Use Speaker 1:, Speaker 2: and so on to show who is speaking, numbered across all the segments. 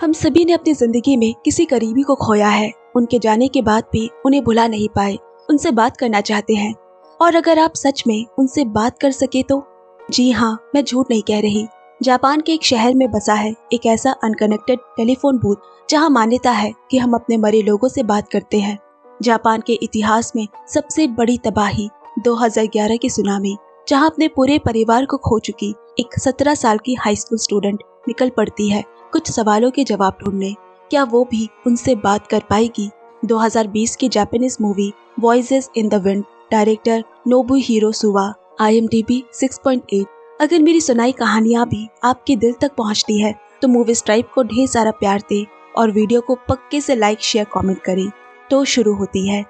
Speaker 1: हम सभी ने अपनी जिंदगी में किसी करीबी को खोया है। उनके जाने के बाद भी उन्हें भुला नहीं पाए, उनसे बात करना चाहते हैं। और अगर आप सच में उनसे बात कर सके तो? जी हाँ, मैं झूठ नहीं कह रही। जापान के एक शहर में बसा है एक ऐसा अनकनेक्टेड टेलीफोन बूथ जहाँ मान्यता है कि हम अपने मरे लोगों से बात करते हैं। जापान के इतिहास में सबसे बड़ी तबाही 2011 की सुनामी, जहाँ अपने पूरे परिवार को खो चुकी एक 17 साल की हाई स्कूल स्टूडेंट निकल पड़ती है कुछ सवालों के जवाब ढूंढने। क्या वो भी उनसे बात कर पाएगी? 2020 की Japanese movie Voices in the Wind, director Nobuhiro Suwa, IMDb 6.8। अगर मेरी सुनाई कहानियां भी आपके दिल तक पहुंचती है तो मूवी स्ट्राइप को ढेर सारा प्यार दे और वीडियो को पक्के से लाइक शेयर कमेंट करें। तो शुरू होती है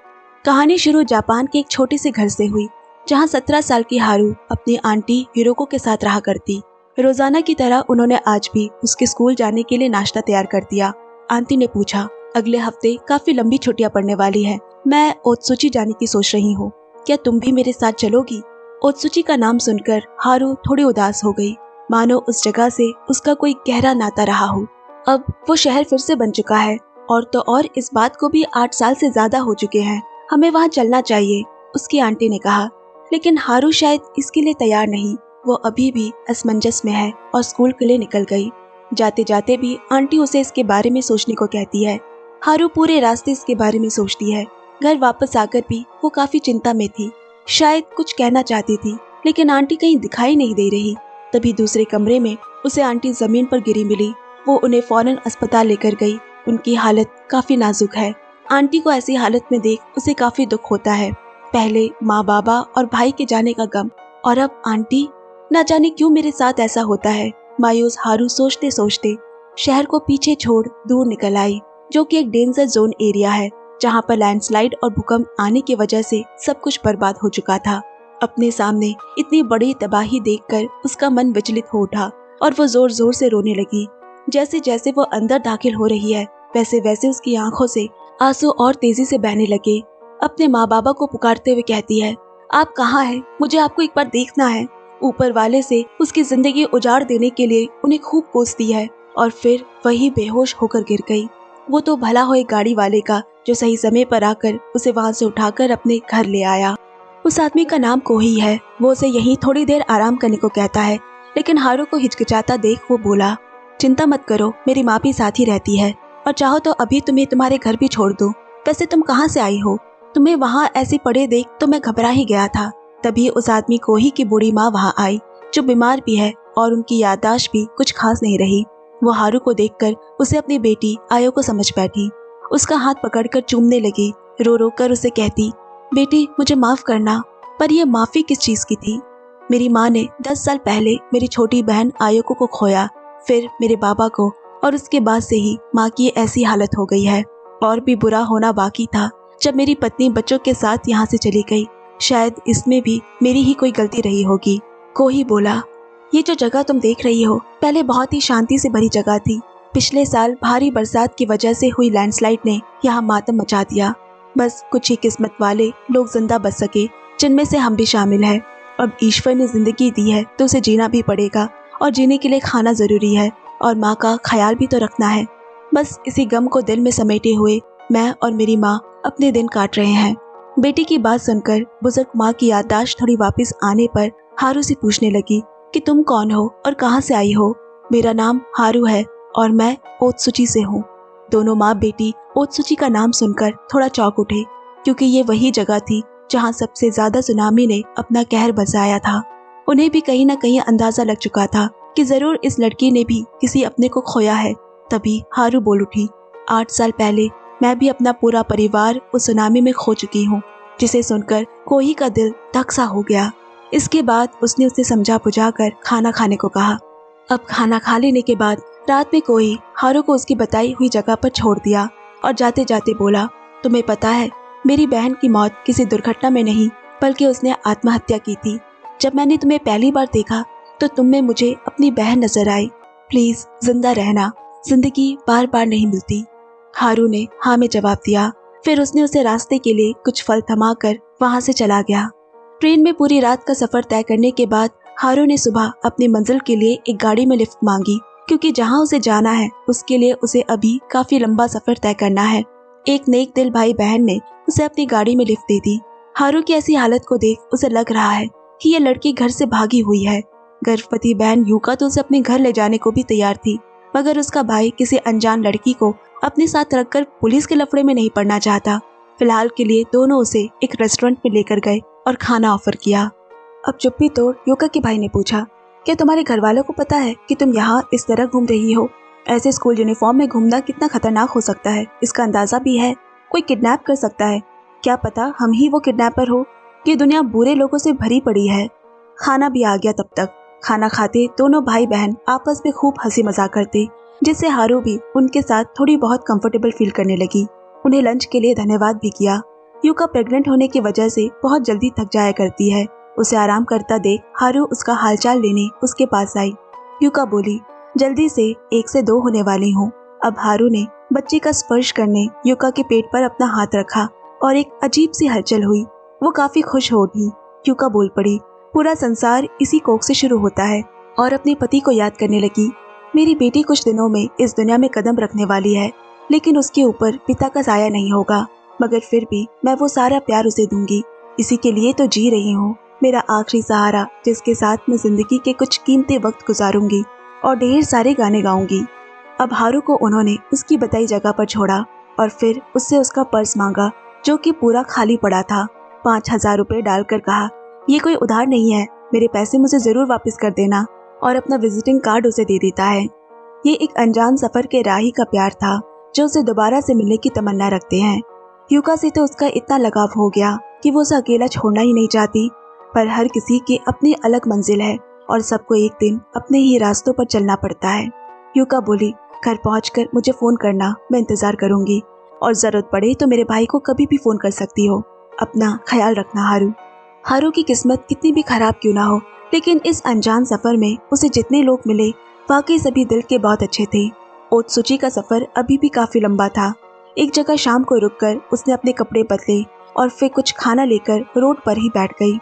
Speaker 1: कहानी। शुरू जापान के एक छोटे से घर से हुई जहां 17 साल की हारू अपनी आंटी हिरोको के साथ रहा करती। रोजाना की तरह उन्होंने आज भी उसके स्कूल जाने के लिए नाश्ता तैयार कर दिया। आंटी ने पूछा, अगले हफ्ते काफी लंबी छुट्टियां पड़ने वाली है, मैं ओत्सुची जाने की सोच रही हूँ, क्या तुम भी मेरे साथ चलोगी? ओत्सुची का नाम सुनकर हारू थोड़ी उदास हो गई, मानो उस जगह से उसका कोई गहरा नाता रहा हो। अब वो शहर फिर से बन चुका है और तो और इस बात को भी 8 साल से ज्यादा हो चुके हैं। हमें वहाँ चलना चाहिए, उसकी आंटी ने कहा। लेकिन हारू शायद इसके लिए तैयार नहीं। वो अभी भी असमंजस में है और स्कूल के लिए निकल गई। जाते जाते भी आंटी उसे इसके बारे में सोचने को कहती है। हारू पूरे रास्ते इसके बारे में सोचती है। घर वापस आकर भी वो काफी चिंता में थी, शायद कुछ कहना चाहती थी, लेकिन आंटी कहीं दिखाई नहीं दे रही। तभी दूसरे कमरे में उसे आंटी जमीन पर गिरी मिली। वो उन्हें फौरन अस्पताल लेकर गई। उनकी हालत काफी नाजुक है। आंटी को ऐसी हालत में देख उसे काफी दुख होता है। पहले माँ बाबा और भाई के जाने का गम, और अब आंटी। न जाने क्यों मेरे साथ ऐसा होता है, मायूस हारू सोचते सोचते शहर को पीछे छोड़ दूर निकल आई, जो कि एक डेंजर जोन एरिया है जहाँ पर लैंडस्लाइड और भूकंप आने की वजह से सब कुछ बर्बाद हो चुका था। अपने सामने इतनी बड़ी तबाही देखकर उसका मन विचलित हो उठा और वो जोर जोर से रोने लगी। जैसे जैसे वो अंदर दाखिल हो रही है वैसे वैसे उसकी आंखों से आंसू और तेजी से बहने लगे। अपने माँ बाबा को पुकारते हुए कहती है, आप कहाँ हैं? मुझे आपको एक बार देखना है। ऊपर वाले से उसकी जिंदगी उजाड़ देने के लिए उन्हें खूब कोसती है और फिर वही बेहोश होकर गिर गई। वो तो भला हो एक गाड़ी वाले का, जो सही समय पर आकर उसे वहां से उठाकर अपने घर ले आया। उस आदमी का नाम कोही है। वो उसे यहीं थोड़ी देर आराम करने को कहता है, लेकिन हारू को हिचकिचाता देख वो बोला, चिंता मत करो, मेरी माँ भी साथ ही रहती है और चाहो तो अभी तुम्हें तुम्हारे घर भी छोड़ दूं। वैसे तुम कहाँ से आई हो? तुम्हें वहाँ ऐसे पड़े देख तो मैं घबरा ही गया था। तभी उस आदमी कोही की बूढ़ी माँ वहाँ आई, जो बीमार भी है और उनकी याददाश्त भी कुछ खास नहीं रही। वो हारू को देखकर उसे अपनी बेटी आयो को समझ बैठी। उसका हाथ पकड़कर चूमने लगी, रो रो कर उसे कहती, बेटी मुझे माफ करना। पर यह माफी किस चीज की थी? मेरी माँ ने 10 साल पहले मेरी छोटी बहन आयोको को खोया, फिर मेरे बाबा को, और उसके बाद से ही माँ की ऐसी हालत हो गई है। और भी बुरा होना बाकी था जब मेरी पत्नी बच्चों के साथ यहाँ से चली गई। शायद इसमें भी मेरी ही कोई गलती रही होगी। कोही बोला, ये जो जगह तुम देख रही हो पहले बहुत ही शांति से भरी जगह थी। पिछले साल भारी बरसात की वजह से हुई लैंडस्लाइड ने यहाँ मातम मचा दिया। बस कुछ ही किस्मत वाले लोग जिंदा बच सके, जिनमें से हम भी शामिल हैं। अब ईश्वर ने जिंदगी दी है तो उसे जीना भी पड़ेगा, और जीने के लिए खाना जरूरी है और माँ का ख्याल भी तो रखना है। बस इसी गम को दिल में समेटे हुए मैं और मेरी माँ अपने दिन काट रहे हैं। बेटी की बात सुनकर बुजुर्ग माँ की याददाश्त थोड़ी वापस आने पर हारू से पूछने लगी कि तुम कौन हो और कहाँ से आई हो? मेरा नाम हारू है और मैं ओत्सुची से हूँ। दोनों माँ बेटी ओत्सुची का नाम सुनकर थोड़ा चौंक उठे, क्योंकि ये वही जगह थी जहाँ सबसे ज्यादा सुनामी ने अपना कहर बरसाया था। उन्हें भी कहीं न कहीं अंदाजा लग चुका था कि जरूर इस लड़की ने भी किसी अपने को खोया है। तभी हारू बोल उठी, 8 साल पहले मैं भी अपना पूरा परिवार उस सुनामी में खो चुकी हूँ। जिसे सुनकर कोही का दिल धक सा हो गया। इसके बाद उसने उसे समझा बुझा कर खाना खाने को कहा। अब खाना खा लेने के बाद रात में कोही हारू को उसकी बताई हुई जगह पर छोड़ दिया और जाते जाते बोला, तुम्हें पता है मेरी बहन की मौत किसी दुर्घटना में नहीं बल्कि उसने आत्महत्या की थी। जब मैंने तुम्हें पहली बार देखा तो तुम में मुझे अपनी बहन नजर आई। प्लीज जिंदा रहना, जिंदगी बार बार नहीं मिलती। हारू ने हाँ में जवाब दिया। फिर उसने उसे रास्ते के लिए कुछ फल थमा कर वहाँ से चला गया। ट्रेन में पूरी रात का सफर तय करने के बाद हारू ने सुबह अपनी मंजिल के लिए एक गाड़ी में लिफ्ट मांगी क्योंकि जहाँ उसे जाना है उसके लिए उसे अभी काफी लंबा सफर तय करना है। एक नेक दिल भाई बहन ने उसे अपनी गाड़ी में लिफ्ट दे दी। हारू की ऐसी हालत को देख उसे लग रहा है कि ये लड़की घर से भागी हुई है। गर्भवती बहन यूका तो उसे अपने घर ले जाने को भी तैयार थी, मगर उसका भाई किसी अनजान लड़की को अपने साथ रखकर पुलिस के लफड़े में नहीं पड़ना चाहता। फिलहाल के लिए दोनों उसे एक रेस्टोरेंट में लेकर गए और खाना ऑफर किया। अब चुप्पी तोड़ यूका के भाई ने पूछा, क्या तुम्हारे घर वालों को पता है कि तुम यहाँ इस तरह घूम रही हो? ऐसे स्कूल यूनिफॉर्म में घूमना कितना खतरनाक हो सकता है, इसका अंदाजा भी है? कोई किडनैप कर सकता है, क्या पता हम ही वो किडनैपर हो। ये दुनिया बुरे लोगों से भरी पड़ी है। खाना भी आ गया। तब तक खाना खाते दोनों भाई बहन आपस में खूब हंसी मजाक करते, जिससे हारू भी उनके साथ थोड़ी बहुत कंफर्टेबल फील करने लगी। उन्हें लंच के लिए धन्यवाद भी किया। यूका प्रेग्नेंट होने की वजह से बहुत जल्दी थक जाया करती है। उसे आराम करता देख हारू उसका हालचाल लेने उसके पास आई। यूका बोली, जल्दी से 1 से 2 होने वाली हूँ। अब हारू ने बच्चे का स्पर्श करने यूका के पेट पर अपना हाथ रखा और एक अजीब सी हलचल हुई। वो काफी खुश हो उठी। यूका बोल पड़ी, पूरा संसार इसी कोख से शुरू होता है, और अपने पति को याद करने लगी। मेरी बेटी कुछ दिनों में इस दुनिया में कदम रखने वाली है, लेकिन उसके ऊपर पिता का साया नहीं होगा, मगर फिर भी मैं वो सारा प्यार उसे दूंगी। इसी के लिए तो जी रही हूँ, मेरा आखिरी सहारा, जिसके साथ मैं जिंदगी के कुछ कीमती वक्त गुजारूंगी और ढेर सारे गाने गाऊंगी। अब हारू को उन्होंने उसकी बताई जगह पर छोड़ा और फिर उससे उसका पर्स मांगा, जो कि पूरा खाली पड़ा था। 5,000 रुपये डालकर कहा, ये कोई उधार नहीं है, मेरे पैसे मुझे जरूर वापस कर देना, और अपना विजिटिंग कार्ड उसे दे देता है। ये एक अनजान सफर के राही का प्यार था, जो उसे दोबारा से मिलने की तमन्ना रखते हैं। यूका से तो उसका इतना लगाव हो गया कि वो उसे अकेला छोड़ना ही नहीं चाहती, पर हर किसी की अपनी अलग मंजिल है और सबको एक दिन अपने ही रास्तों पर चलना पड़ता है। यूका बोली, घर पहुंचकर मुझे फोन करना, मैं इंतजार करूंगी, और जरूरत पड़े तो मेरे भाई को कभी भी फोन कर सकती हो। अपना ख्याल रखना हारू। हारू की किस्मत कितनी भी खराब क्यों ना हो, लेकिन इस अनजान सफर में उसे जितने लोग मिले वाकई सभी दिल के बहुत अच्छे थे। ओत्सुची का सफर अभी भी काफी लंबा था। एक जगह शाम को रुककर उसने अपने कपड़े बदले और फिर कुछ खाना लेकर रोड पर ही बैठ गई।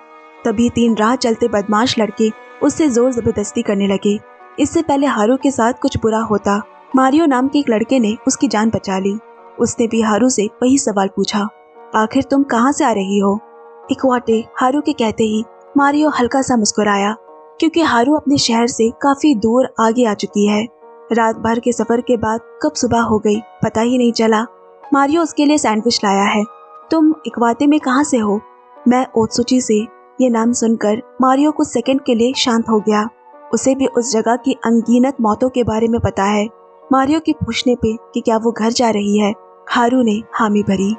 Speaker 1: तभी 3 राह चलते बदमाश लड़के उससे जोर जबरदस्ती करने लगे। इससे पहले हारू के साथ कुछ बुरा होता, मारियो नाम के एक लड़के ने उसकी जान बचा ली। उसने भी हारू से वही सवाल पूछा, आखिर तुम कहाँ से आ रही हो? इकवाटे हारू के कहते ही मारियो हल्का सा मुस्कुराया, क्योंकि हारू अपने शहर से काफी दूर आगे आ चुकी है। रात भर के सफर के बाद कब सुबह हो गई पता ही नहीं चला। मारियो उसके लिए सैंडविच लाया है। तुम इकवाते में कहाँ से हो? मैं ओत्सुची से। ये नाम सुनकर मारियो कुछ सेकंड के लिए शांत हो गया। उसे भी उस जगह की अनगिनत मौतों के बारे में पता है। मारियो के पूछने पे कि क्या वो घर जा रही है, हारू ने हामी भरी।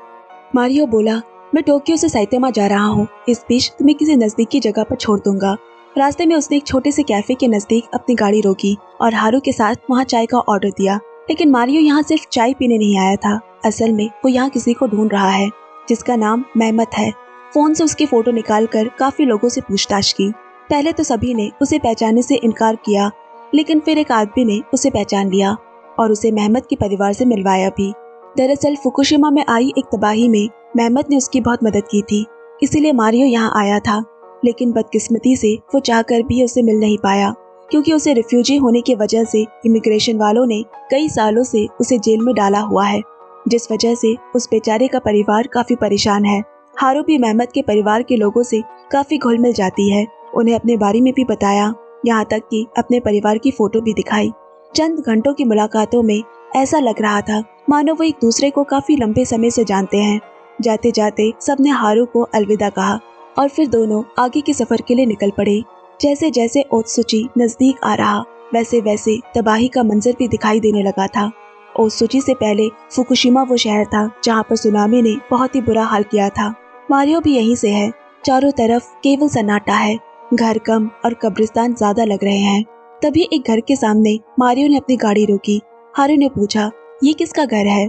Speaker 1: मारियो बोला, मैं टोक्यो से साइतामा जा रहा हूँ, इस बीच तुम्हें किसी नजदीकी जगह पर छोड़ दूंगा। रास्ते में उसने एक छोटे से कैफे के नजदीक अपनी गाड़ी रोकी और हारू के साथ वहाँ चाय का ऑर्डर दिया। लेकिन मारियो यहाँ सिर्फ चाय पीने नहीं आया था, असल में वो यहाँ किसी को ढूंढ रहा है, जिसका नाम मेहमत है। फोन से उसकी फोटो निकालकर काफी लोगों से पूछताछ की। पहले तो सभी ने उसे पहचानने से इनकार किया, लेकिन फिर एक आदमी ने उसे पहचान लिया और उसे मेहमत के परिवार से मिलवाया भी। दरअसल फुकुशिमा में आई एक तबाही में मेहमत ने उसकी बहुत मदद की थी, इसीलिए मारियो यहाँ आया था। लेकिन बदकिस्मती से वो चाहकर भी उसे मिल नहीं पाया, क्योंकि उसे रिफ्यूजी होने की वजह से इमिग्रेशन वालों ने कई सालों से उसे जेल में डाला हुआ है, जिस वजह से उस बेचारे का परिवार काफी परेशान है। हारू भी मेहमत के परिवार के लोगों से काफी घुल मिल जाती है, उन्हें अपने बारे में भी बताया, यहाँ तक कि अपने परिवार की फोटो भी दिखाई। चंद घंटों की मुलाकातों में ऐसा लग रहा था मानो वो एक दूसरे को काफी लंबे समय से जानते हैं। जाते जाते सबने हारू को अलविदा कहा और फिर दोनों आगे के सफर के लिए निकल पड़े। जैसे जैसे ओत्सुची नजदीक आ रहा, वैसे वैसे तबाही का मंजर भी दिखाई देने लगा था। ओत्सुची से पहले फुकुशिमा वो शहर था जहाँ पर सुनामी ने बहुत ही बुरा हाल किया था। मारियो भी यहीं से है। चारों तरफ केवल सन्नाटा है, घर कम और कब्रिस्तान ज्यादा लग रहे हैं। तभी एक घर के सामने मारियो ने अपनी गाड़ी रोकी। हारू ने पूछा, ये किसका घर है?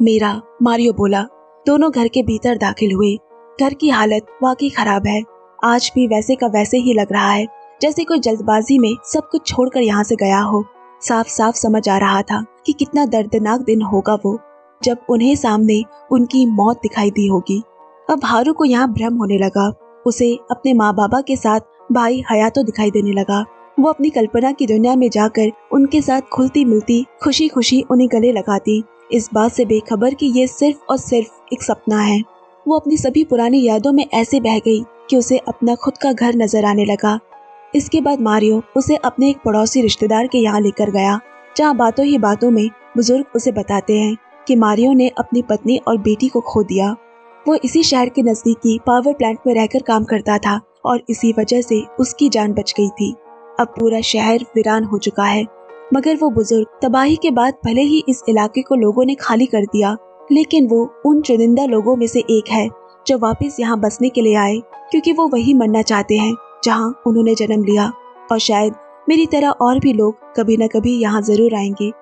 Speaker 1: मेरा, मारियो बोला। दोनों घर के भीतर दाखिल हुए। घर की हालत वाकई खराब है। आज भी वैसे का वैसे ही लग रहा है, जैसे कोई जल्दबाजी में सब कुछ छोड़कर यहाँ से गया हो। साफ साफ समझ आ रहा था कि कितना दर्दनाक दिन होगा वो, जब उन्हें सामने उनकी मौत दिखाई दी होगी। अब हारू को यहाँ भ्रम होने लगा। उसे अपने माँ बाबा के साथ भाई हयातो दिखाई देने लगा, वो अपनी कल्पना की दुनिया में जाकर उनके साथ खुलती मिलती, खुशी खुशी उन्हें गले लगाती, इस बात से बेखबर कि ये सिर्फ और सिर्फ एक सपना है। वो अपनी सभी पुरानी यादों में ऐसे बह गई कि उसे अपना खुद का घर नजर आने लगा। इसके बाद मारियो उसे अपने एक पड़ोसी रिश्तेदार के यहाँ लेकर गया, जहाँ बातों ही बातों में बुजुर्ग उसे बताते हैं कि मारियो ने अपनी पत्नी और बेटी को खो दिया। वो इसी शहर के नजदीकी पावर प्लांट में रहकर काम करता था और इसी वजह से उसकी जान बच गई थी। अब पूरा शहर वीरान हो चुका है, मगर वो बुजुर्ग तबाही के बाद भले ही इस इलाके को लोगों ने खाली कर दिया, लेकिन वो उन चुनिंदा लोगों में से एक है जो वापस यहाँ बसने के लिए आए, क्योंकि वो वही मरना चाहते हैं जहाँ उन्होंने जन्म लिया। और शायद मेरी तरह और भी लोग कभी न कभी यहाँ जरूर आएंगे।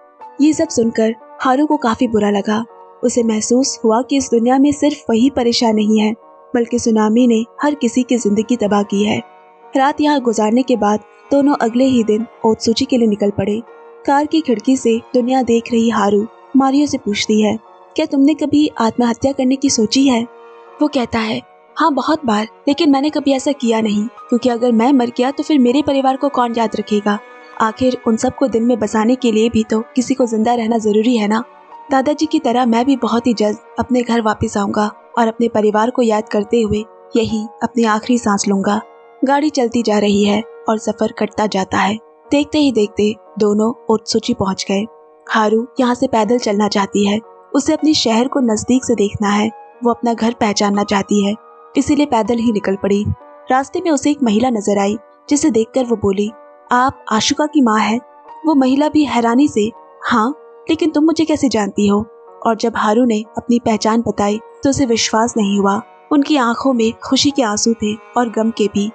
Speaker 1: ये सब सुनकर हारू को काफी बुरा लगा। उसे महसूस हुआ कि इस दुनिया में सिर्फ वही परेशान नहीं है, बल्कि सुनामी ने हर किसी की जिंदगी तबाह की है। रात यहाँ गुजारने के बाद दोनों अगले ही दिन ओत्सुची के लिए निकल पड़े। कार की खिड़की से दुनिया देख रही हारू मारियो से पूछती है, क्या तुमने कभी आत्महत्या करने की सोची है? वो कहता है, हाँ बहुत बार, लेकिन मैंने कभी ऐसा किया नहीं, क्योंकि अगर मैं मर गया तो फिर मेरे परिवार को कौन याद रखेगा। आखिर उन सबको दिल में बसाने के लिए भी तो किसी को जिंदा रहना जरूरी है ना। दादाजी की तरह मैं भी बहुत ही जल्द अपने घर वापस आऊंगा और अपने परिवार को याद करते हुए यही अपनी आखिरी सांस लूंगा। गाड़ी चलती जा रही है और सफर कटता जाता है। देखते ही देखते दोनों ओत्सुची पहुंच गए। हारू यहाँ से पैदल चलना चाहती है। उसे अपने शहर को नजदीक से देखना है। वो अपना घर पहचानना चाहती है, इसीलिए पैदल ही निकल पड़ी। रास्ते में उसे एक महिला नजर आई, जिसे देखकर वो बोली, आप आशुका की माँ हैं? वो महिला भी हैरानी से, हाँ, लेकिन तुम मुझे कैसे जानती हो? और जब हारू ने अपनी पहचान बताई तो उसे विश्वास नहीं हुआ। उनकी आंखों में खुशी के आंसू थे और गम के भी।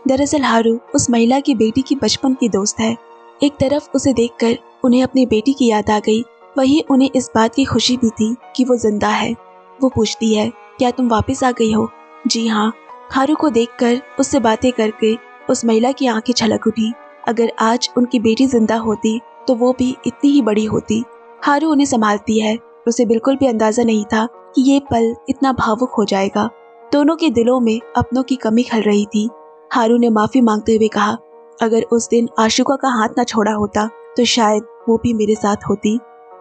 Speaker 1: दरअसल हारू उस महिला की बेटी की बचपन की दोस्त है। एक तरफ उसे देखकर उन्हें अपनी बेटी की याद आ गई, वहीं उन्हें इस बात की खुशी भी थी कि वो जिंदा है। वो पूछती है, क्या तुम वापस आ गई हो? जी हाँ। हारू को देखकर, उससे बातें करके उस महिला की आंखें छलक उठी। अगर आज उनकी बेटी जिंदा होती तो वो भी इतनी ही बड़ी होती। हारू उन्हें संभालती है। उसे बिल्कुल भी अंदाजा नहीं था कि ये पल इतना भावुक हो जाएगा। दोनों के दिलों में अपनों की कमी खल रही थी। हारू ने माफी मांगते हुए कहा, अगर उस दिन आशुका का हाथ ना छोड़ा होता तो शायद वो भी मेरे साथ होती।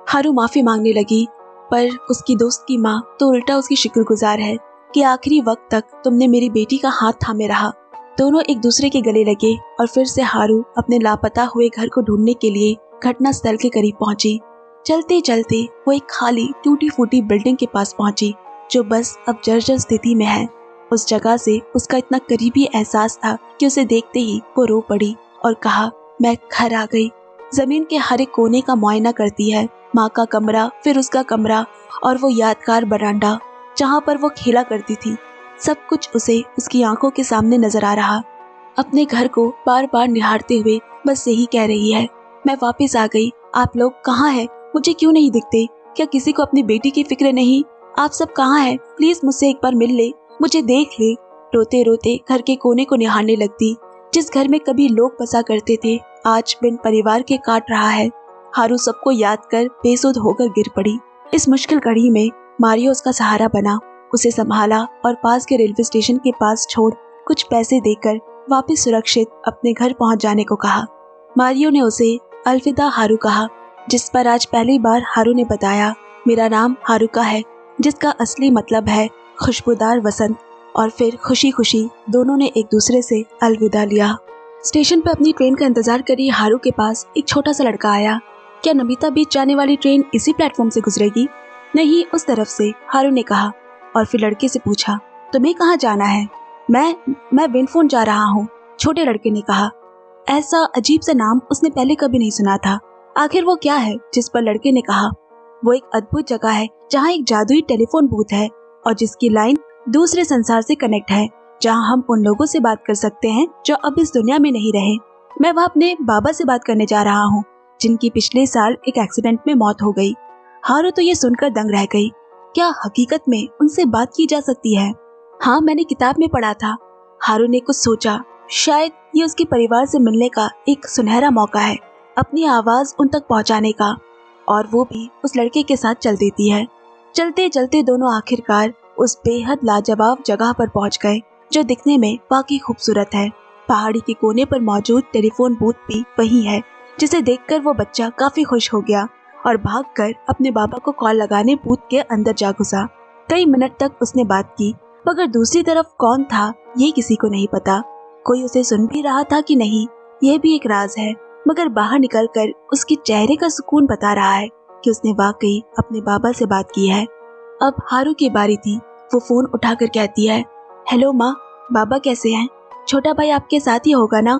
Speaker 1: हारू माफी मांगने लगी, पर उसकी दोस्त की माँ तो उल्टा उसकी शुक्रगुजार है कि आखिरी वक्त तक तुमने मेरी बेटी का हाथ थामे रहा। दोनों एक दूसरे के गले लगे और फिर से हारू अपने लापता हुए घर को ढूंढने के लिए घटना स्थल के करीब पहुंची। चलते चलते वो एक खाली टूटी फूटी बिल्डिंग के पास पहुंची, जो बस अब जर्जर स्थिति में है। उस जगह से उसका इतना करीबी एहसास था कि उसे देखते ही वो रो पड़ी और कहा, मैं घर आ गई। जमीन के हर एक कोने का मुआयना करती है। माँ का कमरा, फिर उसका कमरा और वो यादगार बरामदा जहाँ पर वो खेला करती थी। सब कुछ उसे उसकी आंखों के सामने नजर आ रहा। अपने घर को बार बार निहारते हुए बस यही कह रही है, मैं वापस आ गई। आप लोग कहाँ हैं? मुझे क्यों नहीं दिखते? क्या किसी को अपनी बेटी की फिक्र नहीं? आप सब कहाँ हैं? प्लीज मुझसे एक बार मिल ले, मुझे देख ले। रोते रोते घर के कोने को निहारने लगती। जिस घर में कभी लोग बसा करते थे, आज बिन परिवार के काट रहा है। हारू सबको याद कर बेसुध होकर गिर पड़ी। इस मुश्किल घड़ी में मारियो उसका सहारा बना, उसे संभाला और पास के रेलवे स्टेशन के पास छोड़ कुछ पैसे देकर वापस सुरक्षित अपने घर पहुंच जाने को कहा। मारियो ने उसे अलविदा हारू कहा, जिस पर आज पहली बार हारू ने बताया, मेरा नाम हारुका है, जिसका असली मतलब है खुशबूदार वसंत। और फिर खुशी खुशी दोनों ने एक दूसरे से अलविदा लिया। स्टेशन पर अपनी ट्रेन का इंतजार कर रही हारू के पास एक छोटा सा लड़का आया। क्या नमिता बीच जाने वाली ट्रेन इसी प्लेटफॉर्म से गुजरेगी? नहीं, उस तरफ से, हारू ने कहा। और फिर लड़के से पूछा, तुम्हें कहाँ जाना है? मैं विनफोन जा रहा हूँ, छोटे लड़के ने कहा। ऐसा अजीब सा नाम उसने पहले कभी नहीं सुना था। आखिर वो क्या है? जिस पर लड़के ने कहा, वो एक अद्भुत जगह है जहाँ एक जादुई टेलीफोन बूथ है और जिसकी लाइन दूसरे संसार से कनेक्ट है, जहाँ हम उन लोगों से बात कर सकते हैं जो अब इस दुनिया में नहीं रहे। मैं वहाँ अपने बाबा से बात करने जा रहा हूँ, जिनकी पिछले साल एक एक्सीडेंट में मौत हो गई। हारू तो ये सुनकर दंग रह गई। क्या हकीकत में उनसे बात की जा सकती है? हाँ, मैंने किताब में पढ़ा था। हारू ने कुछ सोचा, शायद ये उसके परिवार से मिलने का एक सुनहरा मौका है, अपनी आवाज उन तक पहुंचाने का। और वो भी उस लड़के के साथ चल देती है। चलते चलते दोनों आखिरकार उस बेहद लाजवाब जगह पर पहुंच गए, जो दिखने में वाकई खूबसूरत है। पहाड़ी के कोने पर मौजूद टेलीफोन बूथ भी वही है, जिसे देखकर वो बच्चा काफी खुश हो गया और भागकर अपने बाबा को कॉल लगाने बूथ के अंदर जा घुसा। कई मिनट तक उसने बात की, मगर दूसरी तरफ कौन था ये किसी को नहीं पता। कोई उसे सुन भी रहा था कि नहीं, यह भी एक राज है, मगर बाहर निकलकर उसके चेहरे का सुकून बता रहा है कि उसने वाकई अपने बाबा से बात की है। अब हारू की बारी थी। वो फोन उठाकर कहती है, हेलो माँ, बाबा कैसे हैं? छोटा भाई आपके साथ ही होगा ना?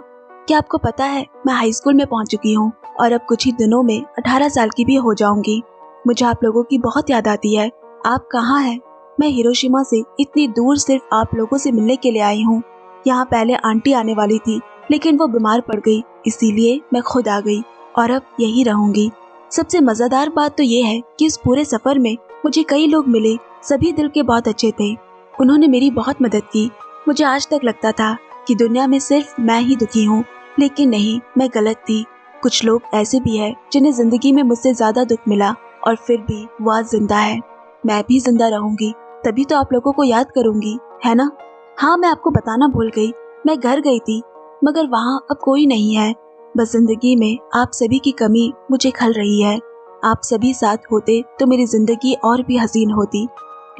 Speaker 1: क्या आपको पता है मैं हाई स्कूल में पहुंच चुकी हूँ और अब कुछ ही दिनों में 18 साल की भी हो जाऊंगी। मुझे आप लोगों की बहुत याद आती है। आप कहाँ हैं? मैं हिरोशिमा से इतनी दूर सिर्फ आप लोगों से मिलने के लिए आई हूँ। यहाँ पहले आंटी आने वाली थी, लेकिन वो बीमार पड़ गई, इसीलिए मैं खुद आ गई और अब यही रहूंगी। सबसे मजेदार बात तो ये है कि इस पूरे सफर में मुझे कई लोग मिले, सभी दिल के बहुत अच्छे थे। उन्होंने मेरी बहुत मदद की। मुझे आज तक लगता था कि दुनिया में सिर्फ मैं ही दुखी हूँ, लेकिन नहीं, मैं गलत थी। कुछ लोग ऐसे भी हैं जिन्हें जिंदगी में मुझसे ज्यादा दुख मिला और फिर भी वो आज जिंदा है। मैं भी जिंदा रहूंगी, तभी तो आप लोगों को याद करूंगी, है ना? हाँ, मैं आपको बताना भूल गई, मैं घर गई थी, मगर वहाँ अब कोई नहीं है। बस जिंदगी में आप सभी की कमी मुझे खल रही है। आप सभी साथ होते तो मेरी जिंदगी और भी हसीन होती।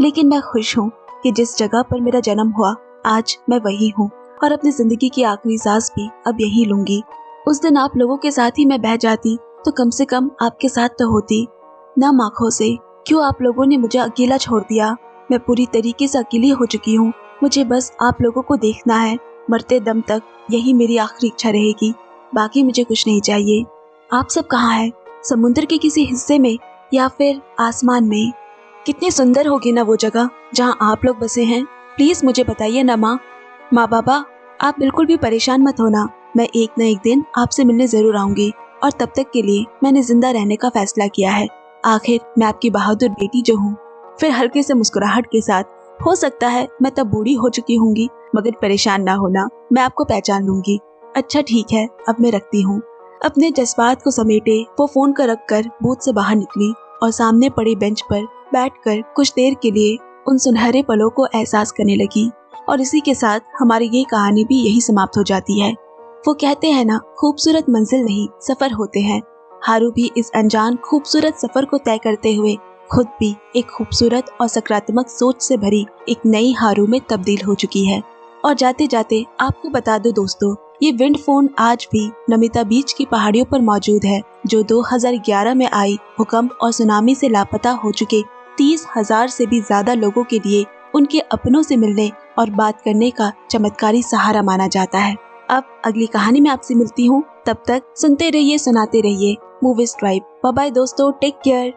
Speaker 1: लेकिन मैं खुश हूँ कि जिस जगह पर मेरा जन्म हुआ आज मैं वही हूँ और अपनी जिंदगी की आखिरी सांस भी अब यही लूंगी। उस दिन आप लोगों के साथ ही मैं बह जाती तो कम से कम आपके साथ तो होती ना। आँखों से क्यों आप लोगों ने मुझे अकेला छोड़ दिया? मैं पूरी तरीके से अकेली हो चुकी हूँ। मुझे बस आप लोगों को देखना है। मरते दम तक यही मेरी आखिरी इच्छा रहेगी, बाकी मुझे कुछ नहीं चाहिए। आप सब कहाँ हैं? समुद्र के किसी हिस्से में या फिर आसमान में? कितनी सुंदर होगी ना वो जगह जहाँ आप लोग बसे हैं। प्लीज मुझे बताइए ना माँ। माँ बाबा, आप बिल्कुल भी परेशान मत होना, मैं एक न एक दिन आपसे मिलने जरूर आऊंगी और तब तक के लिए मैंने जिंदा रहने का फैसला किया है। आखिर मैं आपकी बहादुर बेटी जो हूँ। फिर हल्के से मुस्कुराहट के साथ, हो सकता है मैं तब बूढ़ी हो चुकी होंगी, मगर परेशान ना होना, मैं आपको पहचान लूंगी। अच्छा ठीक है, अब मैं रखती हूँ। अपने जज्बात को समेटे वो फोन का रख कर बूथ से बाहर निकली और सामने पड़ी बेंच पर बैठकर कुछ देर के लिए उन सुनहरे पलों को एहसास करने लगी। और इसी के साथ हमारी ये कहानी भी यही समाप्त हो जाती है। वो कहते हैं ना, खूबसूरत मंजिल नहीं सफर होते हैं। हारू भी इस अनजान खूबसूरत सफर को तय करते हुए खुद भी एक खूबसूरत और सकारात्मक सोच से भरी एक नई हारू में तब्दील हो चुकी है। और जाते जाते आपको बता दो दोस्तों, ये विंड फोन आज भी नमिता बीच की पहाड़ियों पर मौजूद है, जो 2011 में आई भूकंप और सुनामी से लापता हो चुके 30,000 से भी ज्यादा लोगों के लिए उनके अपनों से मिलने और बात करने का चमत्कारी सहारा माना जाता है। अब अगली कहानी में आपसे मिलती हूँ, तब तक सुनते रहिए, सुनाते रहिए मूवीज ट्राइब। बाय बाय दोस्तों, टेक केयर।